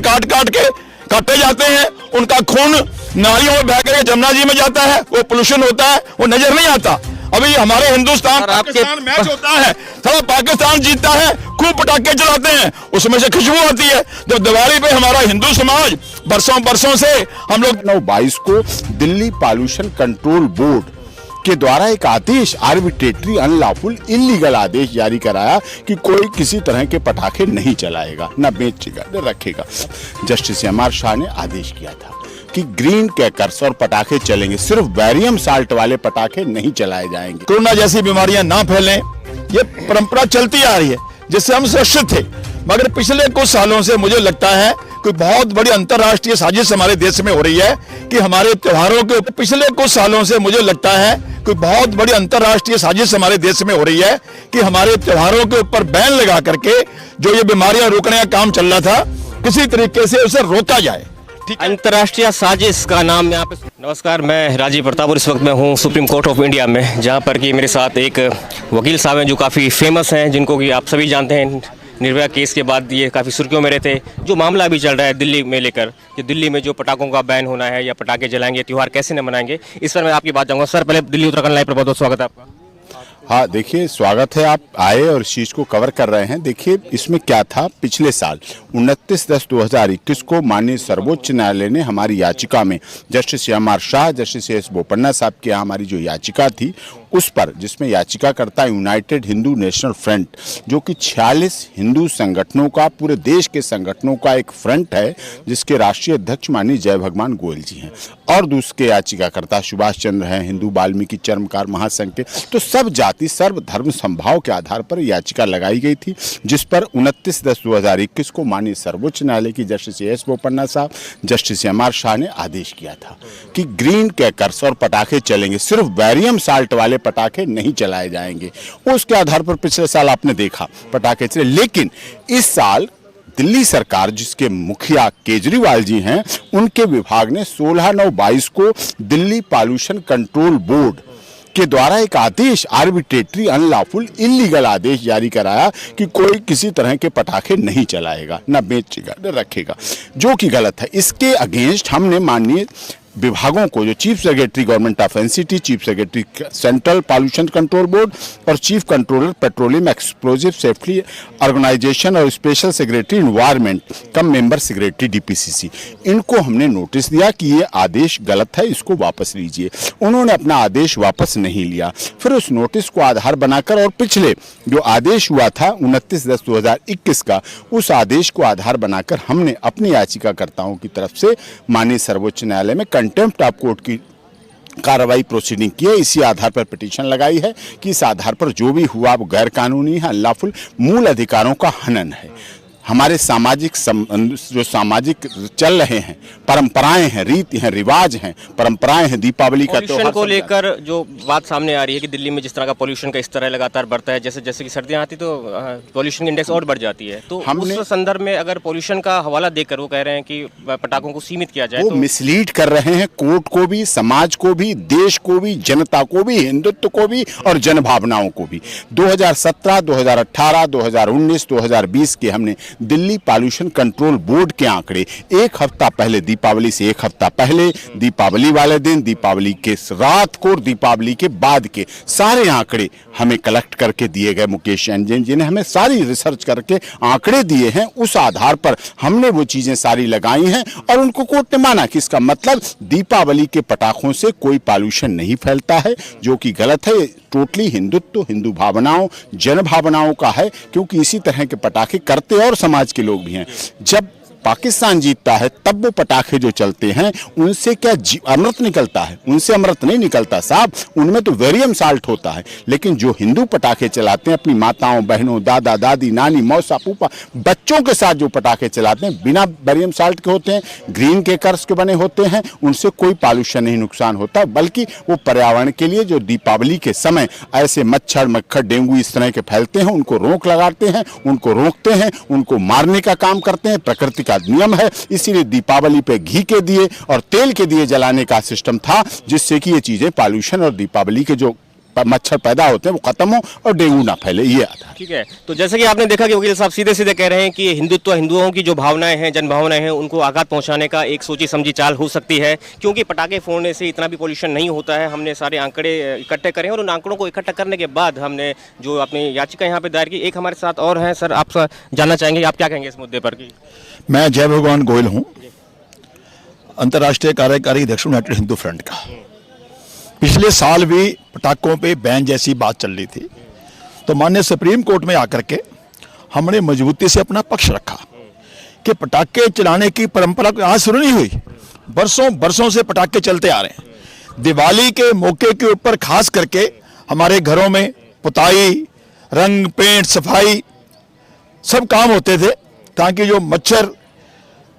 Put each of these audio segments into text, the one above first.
काट काट के काटे जाते हैं, उनका खून नालियों में बह कर जमुना जी में जाता है, वो पोल्यूशन होता है, वो नजर नहीं आता। अभी हमारे हिंदुस्तान पाकिस्तान मैच होता है, सारा पाकिस्तान जीतता है, खूब पटाखे चलाते हैं, उसमें से खुशबू आती है। जब दिवाली पे हमारा हिंदू समाज बरसों से हम लोग 9/22 को दिल्ली पॉल्यूशन कंट्रोल बोर्ड के द्वारा एक आदेश, आर्बिट्रेटरी अनलॉफुल इलीगल आदेश जारी कराया कि कोई किसी तरह के पटाखे नहीं चलाएगा, न बेचेगा न रखेगा। जस्टिस एम आर शाह ने आदेश किया था कि ग्रीन क्रैकर्स और पटाखे चलेंगे, सिर्फ बैरियम साल्ट वाले पटाखे नहीं चलाए जाएंगे। कोरोना जैसी बीमारियां ना फैलें, ये परंपरा चलती आ रही है जिससे हम सुरक्षित थे। मगर पिछले कुछ सालों से मुझे लगता है कोई बहुत बड़ी अंतर्राष्ट्रीय साजिश हमारे देश में हो रही है कि हमारे त्योहारों के पिछले कुछ सालों से मुझे लगता है कोई बहुत बड़ी अंतर्राष्ट्रीय साजिश हमारे देश में हो रही है कि हमारे त्योहारों के ऊपर बैन लगा करके जो ये बीमारियां रोकने का काम चल रहा था, किसी तरीके से उसे रोका जाए। अंतर्राष्ट्रीय साजिश का नाम यहाँ पे। नमस्कार, मैं राजीव प्रताप और इस वक्त मैं हूँ सुप्रीम कोर्ट ऑफ इंडिया में, जहाँ पर कि मेरे साथ एक वकील साहब हैं जो काफ़ी फेमस हैं, जिनको कि आप सभी जानते हैं। निर्भया केस के बाद ये काफ़ी सुर्खियों में रहते। जो मामला अभी चल रहा है दिल्ली में लेकर, कि दिल्ली में जो पटाखों का बैन होना है या पटाखे जलाएंगे, त्यौहार कैसे न मनाएंगे, इस पर मैं आपकी बात चाहूँगा। सर, पहले दिल्ली उत्तराखंड लाइव पर बहुत बहुत स्वागत है आपका। हाँ, देखिए, स्वागत है, आप आए और इस चीज़ को कवर कर रहे हैं। देखिए, इसमें क्या था, पिछले साल 29/10/2021 को माननीय सर्वोच्च न्यायालय ने हमारी याचिका में justice M R Shah, justice S Bopanna साहब की हमारी जो याचिका थी उस पर, जिसमें याचिकाकर्ता यूनाइटेड हिंदू नेशनल फ्रंट, जो कि 46 हिंदू संगठनों का, पूरे देश के संगठनों का एक फ्रंट है, जिसके राष्ट्रीय अध्यक्ष माननीय जय भगवान गोयल जी हैं, और दूसरे याचिकाकर्ता सुभाष चंद्र हैं, हिंदू वाल्मीकि चर्मकार महासंघ के। तो सब जाति सर्व धर्म संभाव के आधार पर याचिका लगाई गई थी, जिस पर 29/10/2021 को माननीय सर्वोच्च न्यायालय की जस्टिस एस बोपन्ना साहब, जस्टिस एम आर शाह ने आदेश किया था कि ग्रीन क्रैकर्स और पटाखे चलेंगे, सिर्फ बैरियम साल्ट वाले पटाखे नहीं चलाए जाएंगे। उसके आधार पर पिछले साल आपने देखा पटाखे चले, लेकिन इस साल दिल्ली सरकार, जिसके मुखिया केजरीवाल जी हैं, उनके विभाग ने 16/9/22 को दिल्ली पॉल्यूशन कंट्रोल बोर्ड के द्वारा एक आदेश, आर्बिट्रेटरी अनलॉफुल इलीगल आदेश जारी कराया कि कोई किसी तरह के पटाखे नहीं चलाएगा, न बेचेगा न रखेगा, जो कि गलत है। इसके अगेंस्ट हमने माननीय विभागों को, जो chief secretary government of NCT, chief secretary central pollution control board और chief controller petroleum explosive safety organisation और special secretary environment cum member secretary DPCC, इनको हमने नोटिस दिया कि ये आदेश गलत है, इसको वापस लीजिए। उन्होंने अपना आदेश वापस नहीं लिया। फिर उस नोटिस को आधार बनाकर और पिछले जो आदेश हुआ था 29/10/2021 का, उस आदेश को आधार बनाकर हमने अपनी याचिकाकर्ताओं की तरफ से माननीय सर्वोच्च न्यायालय में कंटेम्प्ट ऑफ कोर्ट की कार्रवाई प्रोसीडिंग की है। इसी आधार पर पिटीशन लगाई है कि इस आधार पर जो भी हुआ वो गैर कानूनी है, अनलॉफुल, मूल अधिकारों का हनन है। हमारे सामाजिक जो सामाजिक चल रहे हैं, परंपराएं हैं, रीति हैं, रिवाज हैं, परंपराएं हैं, दीपावली का त्योहार को लेकर जो बात सामने आ रही है कि दिल्ली में जिस तरह का पोल्यूशन का स्तर है लगातार बढ़ता है, जैसे जैसे कि सर्दियां आती तो पोल्यूशन इंडेक्स और बढ़ जाती है, तो उस संदर्भ में अगर पोल्यूशन का हवाला देकर वो कह रहे हैं कि पटाखों को सीमित किया जाए, वो तो मिसलीड कर रहे हैं कोर्ट को भी, समाज को भी, देश को भी, जनता को भी, हिंदुत्व को भी और जन भावनाओं को भी। 2017, 2018, 2019, 2020 के हमने दिल्ली पॉल्यूशन कंट्रोल बोर्ड के आंकड़े, एक हफ्ता पहले, दीपावली से एक हफ्ता पहले, दीपावली वाले दिन, दीपावली के रात को, दीपावली के बाद के सारे आंकड़े हमें कलेक्ट करके दिए गए। मुकेश जैन जी ने हमें सारी रिसर्च करके आंकड़े दिए हैं, उस आधार पर हमने वो चीजें सारी लगाई हैं और उनको कोर्ट ने माना कि इसका मतलब दीपावली के पटाखों से कोई पॉल्यूशन नहीं फैलता है, जो कि गलत है। टोटली हिंदुत्व, हिंदू भावनाओं, जन भावनाओं का है, क्योंकि इसी तरह के पटाखे करते और समाज के लोग भी हैं। जब पाकिस्तान जीतता है तब वो पटाखे जो चलते हैं उनसे क्या अमृत निकलता है? उनसे अमृत नहीं निकलता साहब, उनमें तो वेरियम साल्ट होता है। लेकिन जो हिंदू पटाखे चलाते हैं, अपनी माताओं, बहनों, दादा दादी, नानी, मौसा, फूफा, बच्चों के साथ जो पटाखे चलाते हैं, बिना वेरियम साल्ट के होते हैं, ग्रीन क्रैकर्स के बने होते हैं, उनसे कोई पॉल्यूशन नहीं नुकसान होता, बल्कि वो पर्यावरण के लिए जो दीपावली के समय ऐसे मच्छर, मक्खर, डेंगू इस तरह के फैलते हैं, उनको रोक लगाते हैं, उनको रोकते हैं, उनको मारने का काम करते हैं। प्रकृति का नियम है, इसीलिए दीपावली पे घी के दिए और तेल के दिए जलाने का सिस्टम था, जिससे कि ये चीजें पॉल्यूशन और दीपावली के जो मच्छर पैदा होते हैं वो खत्म हो और डेंगू ना फैले, ये आता है। ठीक है, तो जैसे कि आपने देखा कि वकील साहब सीधे सीधे कह रहे हैं कि हिंदुत्व, हिंदुओं की जो भावनाएं हैं, जन भावनाएं हैं, उनको आघात पहुंचाने का एक सोची समझी चाल हो सकती है, क्योंकि पटाखे फोड़ने से इतना भी पोल्यूशन नहीं होता है। हमने सारे आंकड़े इकट्ठे करे हैं और उन आंकड़ों को इकट्ठा करने के बाद हमने जो अपनी याचिका यहाँ पे दायर की। एक हमारे साथ और हैं सर, आप जानना चाहेंगे, आप क्या कहेंगे इस मुद्दे पर? कि मैं जय भगवान गोयल हूँ, अंतर्राष्ट्रीय कार्यकारी अध्यक्ष यूनाइटेड हिंदू फ्रंट का। पिछले साल भी पटाखों पे बैन जैसी बात चल रही थी, तो माननीय सुप्रीम कोर्ट में आकर के हमने मजबूती से अपना पक्ष रखा कि पटाखे चलाने की परंपरा आज शुरू नहीं हुई, बरसों बरसों से पटाखे चलते आ रहे हैं। दिवाली के मौके के ऊपर खास करके हमारे घरों में पुताई, रंग पेंट, सफाई सब काम होते थे, ताकि जो मच्छर,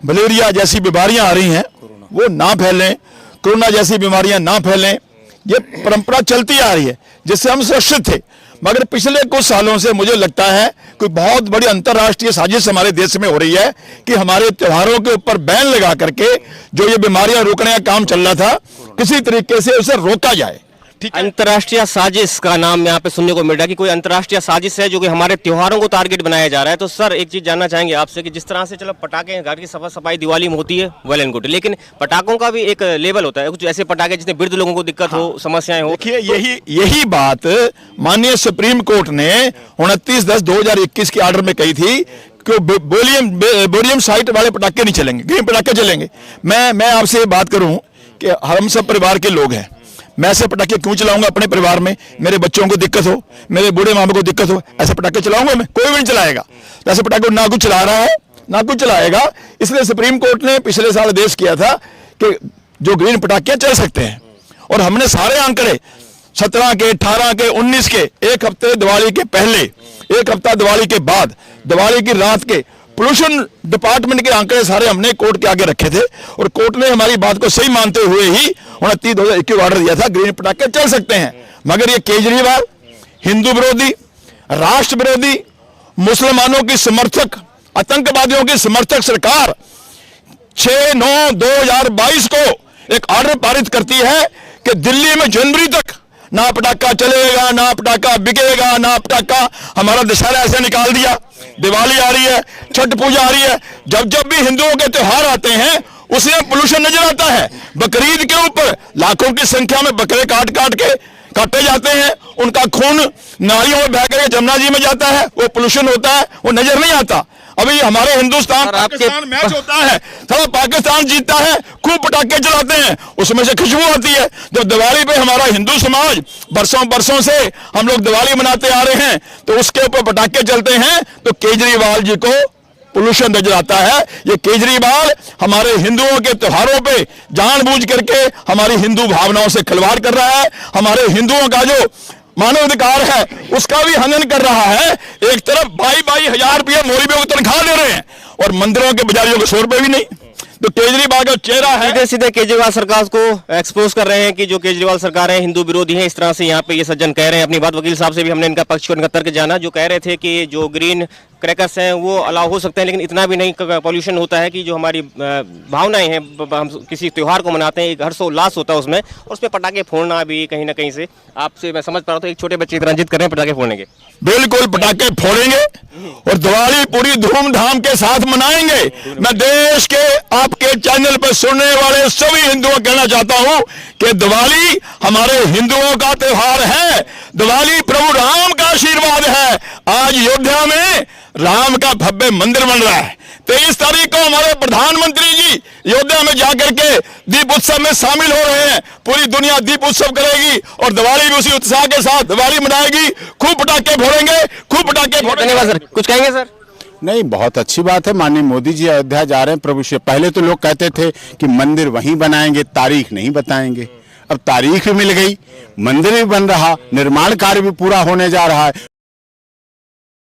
मलेरिया जैसी बीमारियां आ रही हैं वो ना फैलें, कोरोना जैसी बीमारियां ना फैलें। ये परंपरा चलती आ रही है जिससे हम सुरक्षित थे। मगर पिछले कुछ सालों से मुझे लगता है कोई बहुत बड़ी अंतर्राष्ट्रीय साजिश हमारे देश में हो रही है कि हमारे त्योहारों के ऊपर बैन लगा करके जो ये बीमारियां रोकने का काम चल रहा था, किसी तरीके से उसे रोका जाए। अंतर्राष्ट्रीय साजिश का नाम यहाँ पे सुनने को मिल रहा है कि कोई अंतर्राष्ट्रीय साजिश है जो कि हमारे त्योहारों को टारगेट बनाया जा रहा है। तो सर एक चीज जानना चाहेंगे आपसे कि जिस तरह से चलो पटाखे, घर की सफाई सफाई दिवाली में होती है, वेल एंड गुड, लेकिन पटाखों का भी एक लेवल होता है। कुछ ऐसे पटाखे जिसमें वृद्ध लोगों को दिक्कत हो, समस्याएं हो। देखिए यही बात माननीय सुप्रीम कोर्ट ने 29/10/2021 के ऑर्डर में कही थी कि बोरियम साइट वाले पटाखे नहीं चलेंगे, ग्रीन पटाखे चलेंगे। मैं आपसे ये बात करूं कि हम सब परिवार के लोग हैं, मैं ऐसे पटाखे क्यों चलाऊंगा अपने परिवार में? मेरे बच्चों को दिक्कत हो, मेरे बूढ़े मामा को दिक्कत हो, ऐसे पटाखे चलाऊंगा मैं? कोई भी नहीं चलाएगा। तो ऐसे पटाखे ना कुछ चला रहा है ना कुछ चलाएगा। इसलिए सुप्रीम कोर्ट ने पिछले साल आदेश किया था कि जो ग्रीन पटाखे चल सकते हैं, और हमने सारे आंकड़े 17 के, 18 के, 19 के, एक हफ्ते दिवाली के पहले, एक हफ्ता दिवाली के बाद, दिवाली की रात के पोल्यूशन डिपार्टमेंट के आंकड़े सारे हमने कोर्ट के आगे रखे थे, और कोर्ट ने हमारी बात को सही मानते हुए ही 29/2021 ऑर्डर दिया था, ग्रीन पटाखे चल सकते हैं। मगर ये केजरीवाल हिंदू विरोधी, राष्ट्र विरोधी, मुसलमानों की समर्थक, आतंकवादियों की समर्थक सरकार 6/9/2022 को एक ऑर्डर पारित करती है कि दिल्ली में जनवरी तक ना पटाखा चलेगा, ना पटाखा बिकेगा, ना पटाखा। हमारा दशहरा ऐसे निकाल दिया, दिवाली आ रही है, छठ पूजा आ रही है, जब जब भी हिंदुओं के त्योहार आते हैं उसमें पोल्यूशन नजर आता है। बकरीद के ऊपर लाखों की संख्या में बकरे काटे जाते हैं, उनका खून नालियों में बह कर जमुना जी में जाता है, वो पोल्यूशन होता है, वो नजर नहीं आता। अभी हमारे हिंदुस्तान पाकिस्तान मैच होता है, थोड़ा पाकिस्तान जीतता है, खूब पटाखे चलाते हैं, उसमें से खुशबू आती है। जब दिवाली पे हमारा हिंदू समाज बरसों बरसों से हम लोग दिवाली मनाते आ रहे हैं, तो उसके ऊपर पटाखे चलते हैं, तो केजरीवाल जी को पोल्यूशन नजर आता है। ये केजरीवाल हमारे हिंदुओं के त्योहारों पे जानबूझ करके हमारी हिंदू भावनाओं से खिलवाड़ कर रहा है, हमारे हिंदुओं का जो मानवाधिकार है उसका भी हनन कर रहा है। एक तरफ 22,000 रुपये मौलवियों को तनख्वाह दे रहे हैं और मंदिरों के पुजारियों को 100 रुपये भी नहीं। तो केजरीवाल का चेहरा है, सीधे सीधे केजरीवाल सरकार को एक्सपोज कर रहे हैं कि जो केजरीवाल सरकार है हिंदू विरोधी है। इस तरह से यहाँ पे ये सज्जन कह रहे हैं। अपनी बात वकील साहब से भी हमने इनका पक्ष को, इनका तर्क जाना, जो कह रहे थे कि जो ग्रीन क्रैकर्स हैं वो अलाउ हो सकते हैं, लेकिन इतना भी नहीं पॉल्यूशन होता है कि जो हमारी भावनाएं हैं, हम किसी त्योहार को मनाते हैं, एक हर्षोल्लास होता है उसमें, और उसमें पटाखे फोड़ना भी कहीं ना कहीं से, आपसे मैं समझ पा रहा हूँ एक छोटे बच्चे इतना जिद कर रहे हैं पटाखे फोड़ने के। बिल्कुल पटाखे फोड़ेंगे और दिवाली पूरी धूमधाम के साथ मनाएंगे। मैं देश के आपके चैनल पर सुनने वाले सभी हिंदुओं को कहना चाहता हूं कि दिवाली हमारे हिंदुओं का त्योहार है, दिवाली प्रभु राम का आशीर्वाद है। आज अयोध्या में राम का भव्य मंदिर बन रहा है। 23 तारीख को हमारे प्रधानमंत्री जी अयोध्या में जाकर के दीप उत्सव में शामिल हो रहे हैं। पूरी दुनिया दीप उत्सव करेगी और दिवाली भी उसी उत्साह के साथ दिवाली मनाएगी। खूब पटाखे फोड़ेंगे, खूब पटाखे फोड़ेंगे। धन्यवाद सर, कुछ कहेंगे सर? नहीं, बहुत अच्छी बात है। माननीय मोदी जी अयोध्या जा रहे हैं प्रभु श्री। पहले तो लोग कहते थे कि मंदिर वहीं बनाएंगे, तारीख नहीं बताएंगे। अब तारीख भी मिल गई, मंदिर भी बन रहा, निर्माण कार्य भी पूरा होने जा रहा है,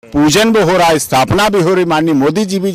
पूजन भी हो रहा है, स्थापना भी हो रही। माननीय मोदी जी भी